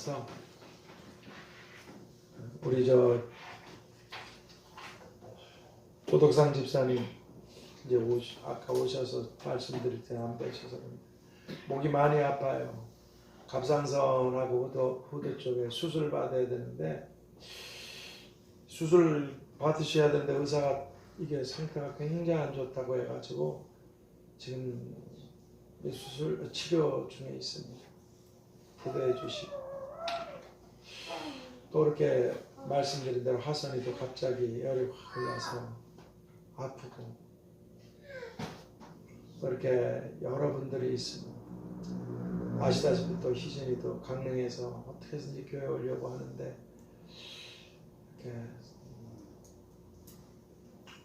A: 나서 우리 저 고덕상 집사님 이제 아까 오셔서 말씀드릴 때 안 뵈셔서 목이 많이 아파요. 갑상선하고 후두 쪽에 수술 받아야 되는데 수술 받으셔야 되는데 의사가 이게 상태가 굉장히 안 좋다고 해가지고 지금 수술 치료 중에 있습니다. 기도해 주시고 또 이렇게 말씀드린 대로 화선이도 갑자기 열이 확 올라서 아프고 또 이렇게 여러분들이 있으면 아시다시피 또 희진이도 강릉에서 어떻게든지 교회 오려고 하는데 이렇게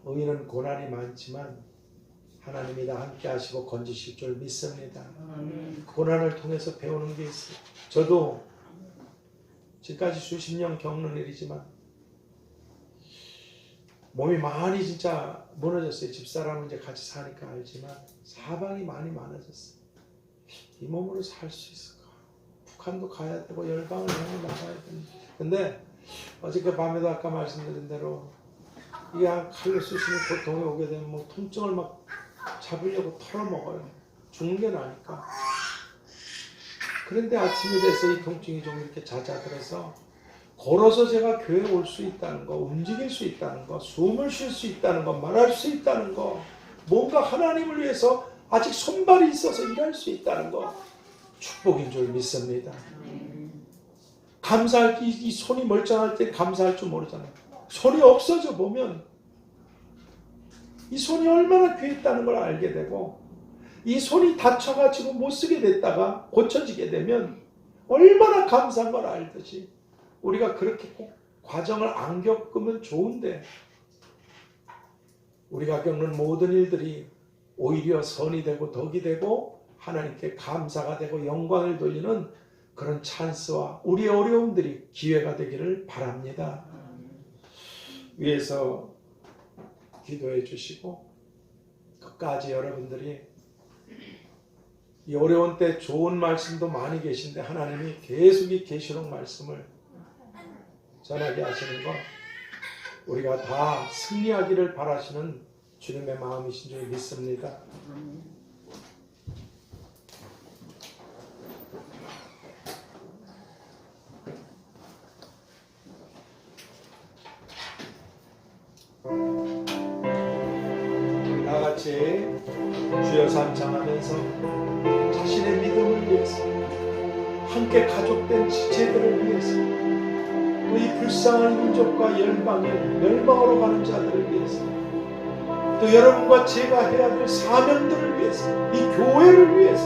A: 의인은 고난이 많지만 하나님이 다 함께 하시고 건지실 줄 믿습니다. 고난을 통해서 배우는 게 있어요. 저도 지금까지 수십 년 겪는 일이지만 몸이 많이 진짜 무너졌어요. 집사람은 이제 같이 사니까 알지만 사방이 많이 많아졌어요. 이 몸으로 살 수 있을까? 북한도 가야 되고 열방을 향해 나가야 되는데 근데 어저께 밤에도 아까 말씀드린 대로 이게 칼로 쑤시는 고통이 오게 되면 뭐 통증을 막 잡으려고 털어먹어요. 죽는 게 나니까. 그런데 아침이 돼서 이 통증이 좀 이렇게 잦아들어서 걸어서 제가 교회에 올 수 있다는 거, 움직일 수 있다는 거, 숨을 쉴 수 있다는 거, 말할 수 있다는 거, 뭔가 하나님을 위해서 아직 손발이 있어서 일할 수 있다는 거 축복인 줄 믿습니다. 감사할 이 손이 멀쩡할 때 감사할 줄 모르잖아요. 손이 없어져 보면 이 손이 얼마나 귀했다는 걸 알게 되고 이 손이 다쳐가지고 못 쓰게 됐다가 고쳐지게 되면 얼마나 감사한 걸 알듯이 우리가 그렇게 꼭 과정을 안 겪으면 좋은데 우리가 겪는 모든 일들이 오히려 선이 되고 덕이 되고 하나님께 감사가 되고 영광을 돌리는 그런 찬스와 우리의 어려움들이 기회가 되기를 바랍니다. 위에서 기도해 주시고 끝까지 여러분들이 이 어려운 때 좋은 말씀도 많이 계신데 하나님이 계속 이 계시록 말씀을 전하게 하시는 것 우리가 다 승리하기를 바라시는 주님의 마음이신 줄 믿습니다. 다 같이 주여 삼창하면서 자신의 믿음을 위해서 함께 가족된 지체들을 위해서 이 불쌍한 민족과 열방에 멸망으로 가는 자들을 위해서 또 여러분과 제가 해야 될 사명들을 위해서 이 교회를 위해서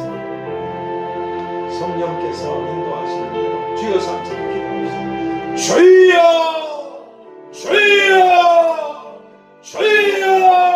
A: 성령께서 인도하시는 대로 주여 삼창 기도합시다. 주여 주여 주여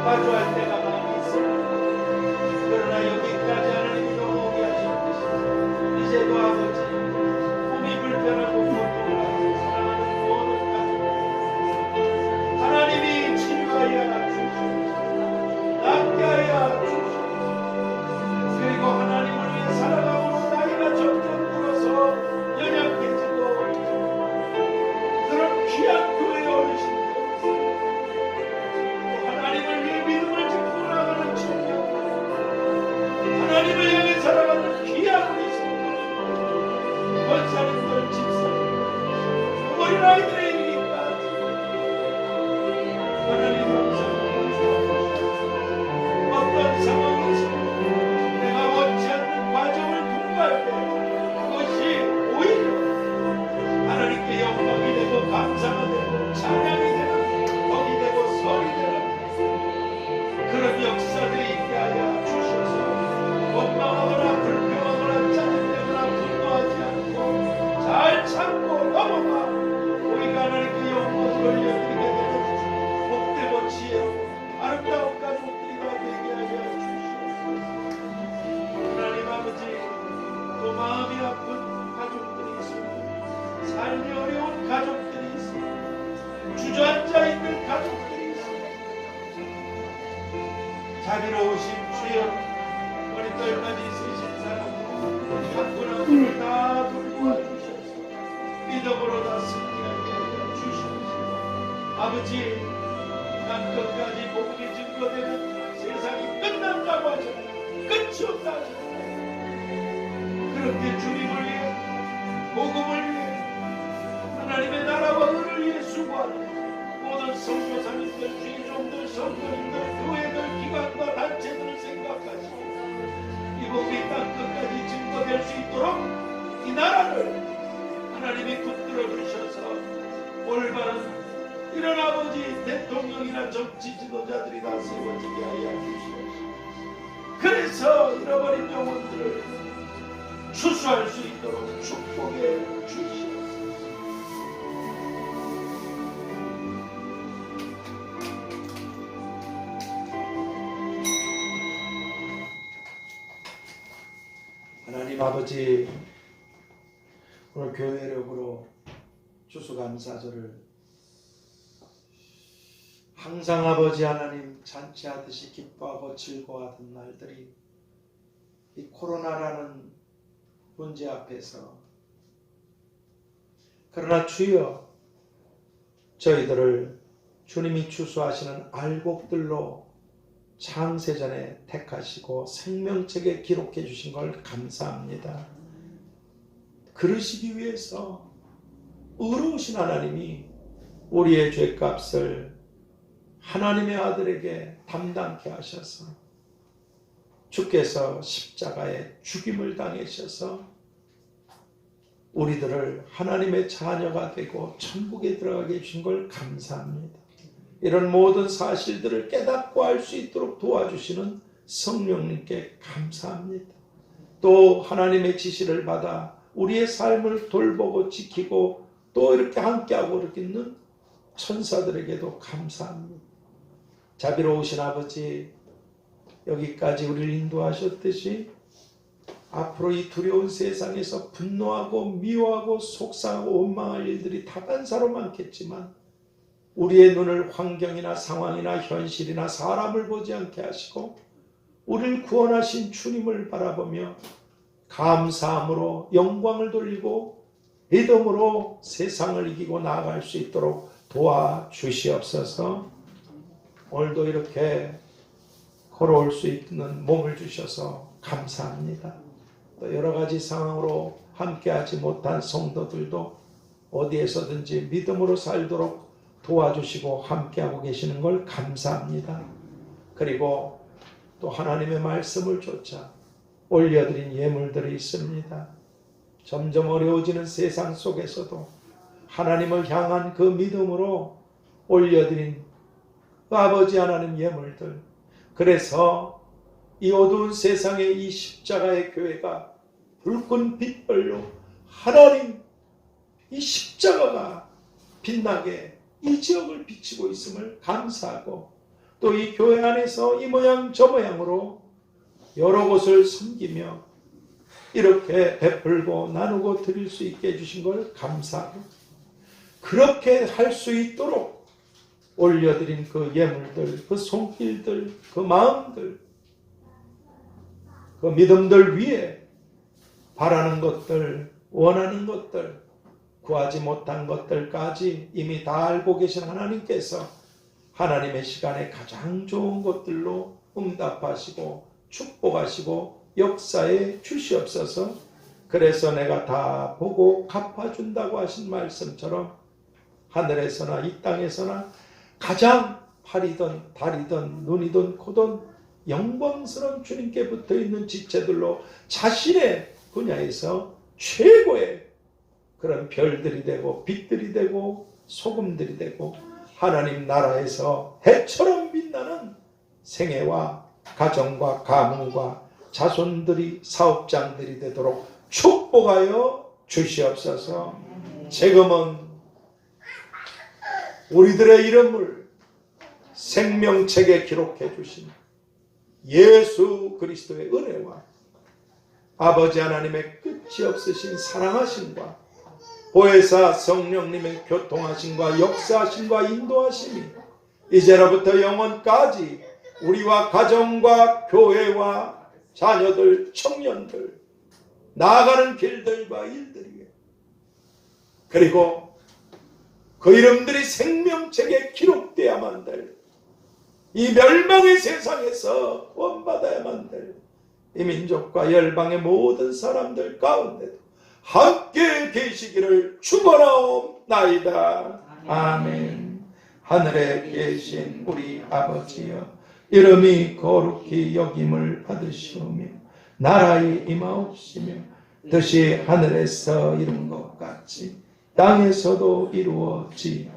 A: 마주할 때가 많이 있어요. 그러나 여기까지 하나님이 오게 하셨듯이 이제도 아버지 몸이 불편하고 고통을 하고 사랑하는 모든 가족 하나님이 치유하여 주시옵소서. 낫게 하여 주시옵소서. 그리고 하나님을 위해 살아가고 나이가 점점 들어서 연약해지고 그런 귀한 교회에 오르신 하나님을 위해 믿음을 올려드리게 되는 복되고 지혜롭고 아름다운 가족들이가 되게 하여 주시옵소서. 하나님 아버지, 또 마음이 아픈 가족들이 있습니다. 삶이 어려운 가족들이 있습니다. 주저앉아 있는 가족들이 있습니다. 자비로우신 주여, 머리털까지 있으신 사람 한 분 한 분을 다 돌보아 주셔서 믿음으로 다 승리하게 하여 주시옵소서. 아버지, 난 끝까지 복음이 증거되는 세상이 끝난다고 하셨나요? 끝이 없다 하셨나요? 그렇게 주님을 위해, 복음을 위해, 하나님의 나라와 의를 위해 수고하는 모든 선교사님들, 주의종들, 성도님들, 교회들, 기관과 단체들을 생각하시고 이 복음이 땅 끝까지 증거될 수 있도록 이 나라를 하나님이 붙들어 주셔서 올바른 이런 아버지 대통령이나 정치 지도자들이 다 세워지게 하여 주시옵소서. 그래서 잃어버린 영혼들을 추수할 수 있도록 축복해 주시옵소서. 하나님 아버지, 오늘 교회력으로 추수감사절을 항상 아버지 하나님 잔치하듯이 기뻐하고 즐거워하던 날들이 이 코로나라는 문제 앞에서, 그러나 주여, 저희들을 주님이 추수하시는 알곡들로 창세전에 택하시고 생명책에 기록해 주신 걸 감사합니다. 그러시기 위해서 의로우신 하나님이 우리의 죄값을 하나님의 아들에게 담당케 하셔서 주께서 십자가에 죽임을 당하셔서 우리들을 하나님의 자녀가 되고 천국에 들어가게 해주신 걸 감사합니다. 이런 모든 사실들을 깨닫고 알 수 있도록 도와주시는 성령님께 감사합니다. 또 하나님의 지시를 받아 우리의 삶을 돌보고 지키고 또 이렇게 함께하고 이렇게 있는 천사들에게도 감사합니다. 자비로우신 아버지, 여기까지 우리를 인도하셨듯이 앞으로 이 두려운 세상에서 분노하고 미워하고 속상하고 원망할 일들이 다반사로 많겠지만 우리의 눈을 환경이나 상황이나 현실이나 사람을 보지 않게 하시고 우리를 구원하신 주님을 바라보며 감사함으로 영광을 돌리고 믿음으로 세상을 이기고 나아갈 수 있도록 도와주시옵소서. 오늘도 이렇게 걸어올 수 있는 몸을 주셔서 감사합니다. 또 여러 가지 상황으로 함께하지 못한 성도들도 어디에서든지 믿음으로 살도록 도와주시고 함께하고 계시는 걸 감사합니다. 그리고 또 하나님의 말씀을 쫓아 올려드린 예물들이 있습니다. 점점 어려워지는 세상 속에서도 하나님을 향한 그 믿음으로 올려드린 그 아버지 하나님 예물들, 그래서 이 어두운 세상의 이 십자가의 교회가 붉은 빛별로 하나님 이 십자가가 빛나게 이 지역을 비치고 있음을 감사하고 또 이 교회 안에서 이 모양 저 모양으로 여러 곳을 섬기며 이렇게 베풀고 나누고 드릴 수 있게 해주신 걸 감사하고 그렇게 할 수 있도록 올려드린 그 예물들, 그 손길들, 그 마음들, 그 믿음들 위에 바라는 것들, 원하는 것들, 구하지 못한 것들까지 이미 다 알고 계신 하나님께서 하나님의 시간에 가장 좋은 것들로 응답하시고 축복하시고 역사에 주시옵소서. 그래서 내가 다 보고 갚아준다고 하신 말씀처럼 하늘에서나 이 땅에서나 가장 팔이든 다리든 눈이든 코든 영광스러운 주님께 붙어있는 지체들로 자신의 분야에서 최고의 그런 별들이 되고 빛들이 되고 소금들이 되고 하나님 나라에서 해처럼 빛나는 생애와 가정과 가문과 자손들이 사업장들이 되도록 축복하여 주시옵소서. 지금은 우리들의 이름을 생명책에 기록해 주신 예수 그리스도의 은혜와 아버지 하나님의 끝이 없으신 사랑하심과 보혜사 성령님의 교통하심과 역사하심과 인도하심이 이제로부터 영원까지 우리와 가정과 교회와 자녀들, 청년들, 나아가는 길들과 일들이에 그리고 그 이름들이 생명책에 기록되어야만 될 이 멸망의 세상에서 구원받아야만 될 이 민족과 열방의 모든 사람들 가운데도 함께 계시기를 축원하옵나이다. 아멘. 하늘에 계신 우리 아버지여, 이름이 거룩히 여김을 받으시오며 나라의 임하옵시며 뜻이 하늘에서 이룬 것 같이 땅에서도 이루어지이다.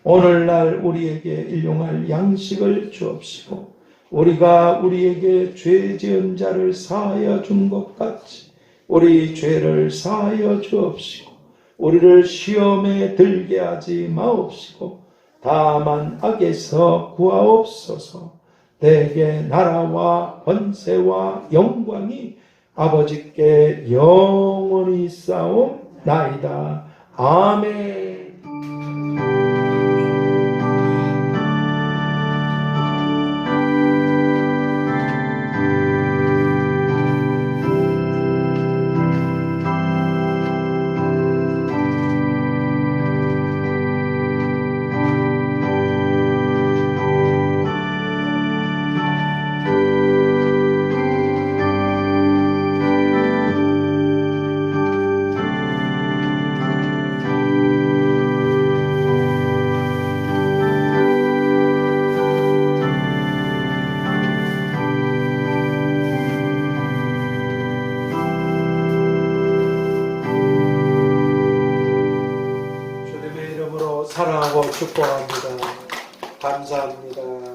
A: 오늘날 우리에게 일용할 양식을 주옵시고 우리가 우리에게 죄 지은 자를 사하여 준 것 같이 우리 죄를 사하여 주옵시고 우리를 시험에 들게 하지 마옵시고 다만 악에서 구하옵소서. 대개 나라와 권세와 영광이 아버지께 영원히 싸움나이다. 아멘. 사랑하고 축복합니다. 감사합니다.